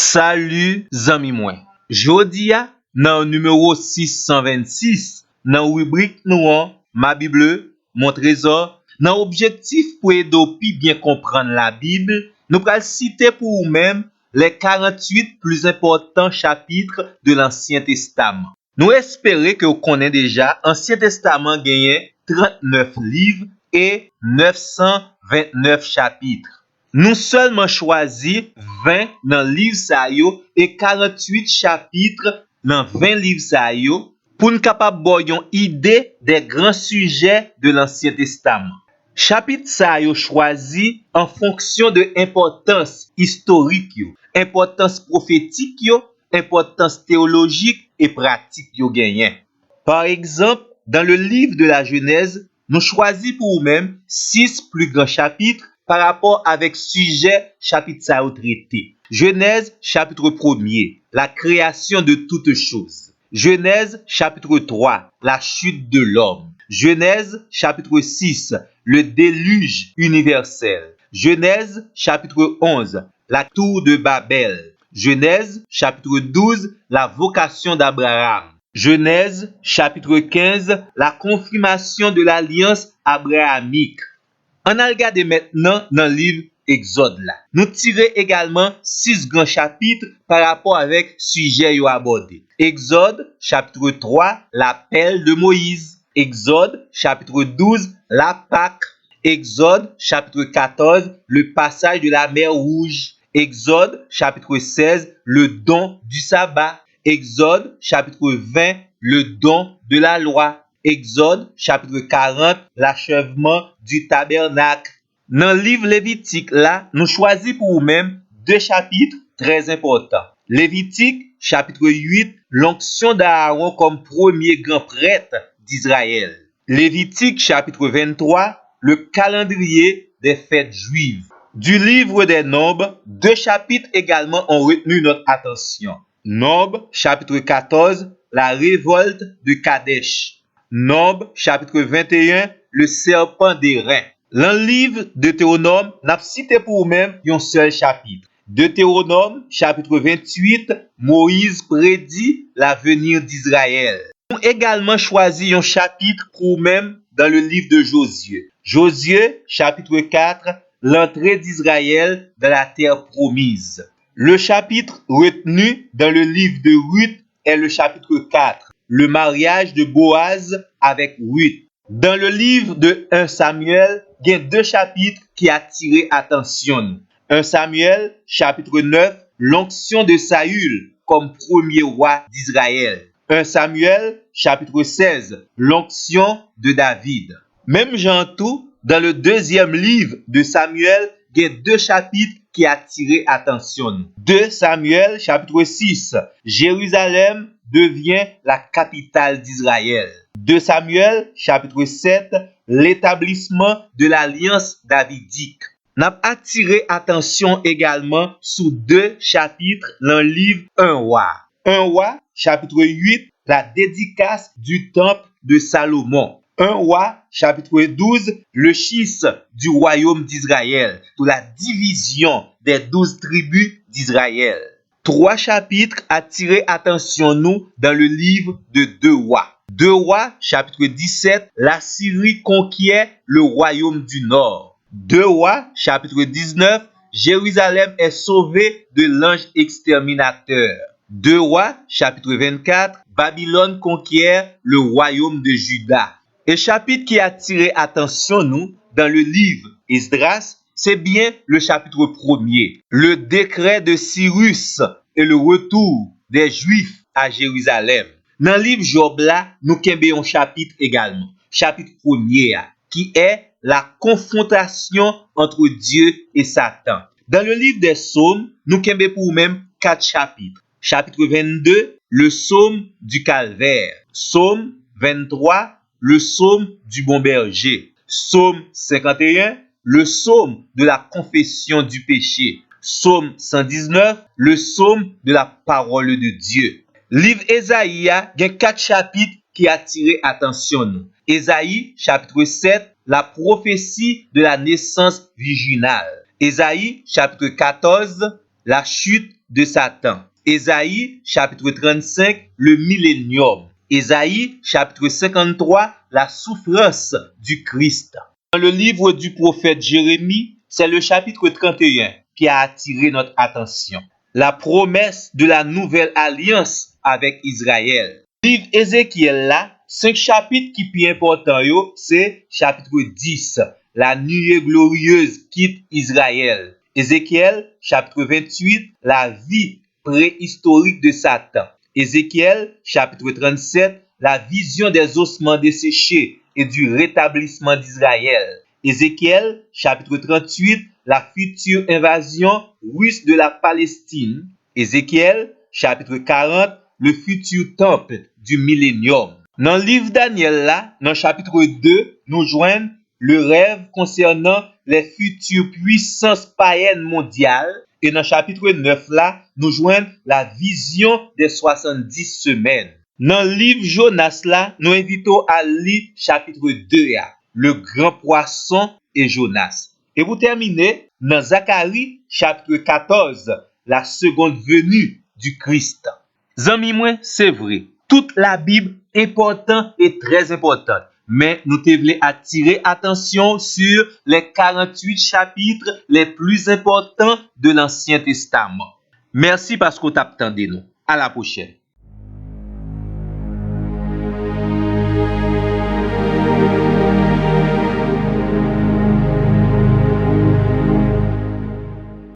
Salut zami mwen. Jodi a nan numéro 626 nan rubrique nou an Ma Bible, mon trésor, nan objectif pou edo pi bien comprendre la Bible, nou pral citer pour ou même les 48 plus importants chapitres de l'Ancien Testament. Nou espérer que vous connaissez déjà Ancien Testament genyen 39 livres et 929 chapitres. Nous seulement choisi 20 dans livre sa yo et 48 chapitres dans 20 livres sa yo pour nous capable bo yon idée des grands sujets de l'Ancien Testament. Chapitre sa yo choisi en fonction de importance historique yo, importance prophétique yo, importance théologique et pratique yo genyen. Par exemple, dans le livre de la Genèse, nous choisi pour nous-mêmes 6 plus grands chapitres par rapport avec sujet chapitre ça ou traité. Genèse chapitre 1er, la création de toutes choses. Genèse chapitre 3, la chute de l'homme. Genèse chapitre 6, le déluge universel. Genèse chapitre 11, la tour de Babel. Genèse chapitre 12, la vocation d'Abraham. Genèse chapitre 15, la confirmation de l'alliance abrahamique. On a regardé maintenant dans le livre Exode là. Nous tirons également 6 grands chapitres par rapport avec sujet yo abordé. Exode chapitre 3, l'appel de Moïse. Exode chapitre 12, la Pâque. Exode chapitre 14, le passage de la mer Rouge. Exode chapitre 16, le don du sabbat. Exode chapitre 20, le don de la loi. Exode chapitre 40, l'achèvement du tabernacle. Dans le livre Lévitique là, nous choisissons pour nous-mêmes 2 chapitres très importants. Lévitique chapitre 8, l'onction d'Aaron comme premier grand prêtre d'Israël. Lévitique chapitre 23, le calendrier des fêtes juives. Du livre des Nombres, 2 chapitres également ont retenu notre attention. Nombres chapitre 14, la révolte de Kadesh. Nombres chapitre 21, le serpent d'airain. Dans le livre de Deutéronome, n'a cité pour nous-mêmes un seul chapitre. Deutéronome chapitre 28, Moïse prédit l'avenir d'Israël. Nous avons également choisi un chapitre pour nous-mêmes dans le livre de Josué. Josué chapitre 4, l'entrée d'Israël dans la terre promise. Le chapitre retenu dans le livre de Ruth est le chapitre 4. Le mariage de Boaz avec Ruth. Dans le livre de 1 Samuel, il y a 2 chapitres qui attirent attention. 1 Samuel, chapitre 9, l'onction de Saül comme premier roi d'Israël. 1 Samuel, chapitre 16, l'onction de David. Même Jean tout, dans le 2e livre de Samuel, il y a 2 chapitres qui attirent attention. 2 Samuel, chapitre 6, Jérusalem devient la capitale d'Israël. 2 Samuel, chapitre 7, l'établissement de l'alliance davidique. N'a attiré attention également sur 2 chapitres dans le livre 1 roi. 1 roi, chapitre 8, la dédicace du temple de Salomon. 1 roi, chapitre 12, le schisme du royaume d'Israël, pour la division des 12 tribus d'Israël. 3 chapitres attirent attention nous dans le livre de 2 rois. 2 rois, chapitre 17, la Syrie conquiert le royaume du nord. 2 rois, chapitre 19, Jérusalem est sauvée de l'ange exterminateur. 2 rois, chapitre 24, Babylone conquiert le royaume de Juda. Et chapitre qui attire attention nous dans le livre Esdras, c'est bien le chapitre 1er, le décret de Cyrus et le retour des Juifs à Jérusalem. Dans le livre Job là, nous avons un chapitre également, chapitre 1er, qui est la confrontation entre Dieu et Satan. Dans le livre des Psaumes, nous avons pour nous-mêmes 4 chapitres. Chapitre 22, le psaume du calvaire. Psaume 23, le psaume du bon berger. Psaume 51, le psaume de la confession du péché. Psaume 119, le psaume de la parole de Dieu. Livre Ésaïe, il y a 4 chapitres qui attirent attention nous. Ésaïe, chapitre 7, la prophétie de la naissance virginale. Ésaïe, chapitre 14, la chute de Satan. Ésaïe, chapitre 35, le millénium. Ésaïe, chapitre 53, la souffrance du Christ. Dans le livre du prophète Jérémie, c'est le chapitre 31 qui a attiré notre attention. La promesse de la nouvelle alliance avec Israël. Livre Ézéchiel là, 5 chapitres qui sont importants, c'est chapitre 10. La nuée glorieuse quitte Israël. Ézéchiel, chapitre 28, la vie préhistorique de Satan. Ézéchiel, chapitre 37, la vision des ossements desséchés et du rétablissement d'Israël. Ézéchiel, chapitre 38, la future invasion russe de la Palestine. Ézéchiel, chapitre 40, le futur temple du millénium. Dans le livre Daniel là, dans le chapitre 2, nous joignons le rêve concernant les futures puissances païennes mondiales. Et dans le chapitre 9 là, nous joignons la vision des 70 semaines. Dans le livre Jonas là, nous invitons à lire chapitre 2 là, le grand poisson et Jonas. Et pour terminer, dans Zacharie chapitre 14, la seconde venue du Christ. Zami moi, c'est vrai, toute la Bible important et très importante. Mais nous devons attirer attention sur les 48 chapitres les plus importants de l'Ancien Testament. Merci parce que vous attendez nous. À la prochaine.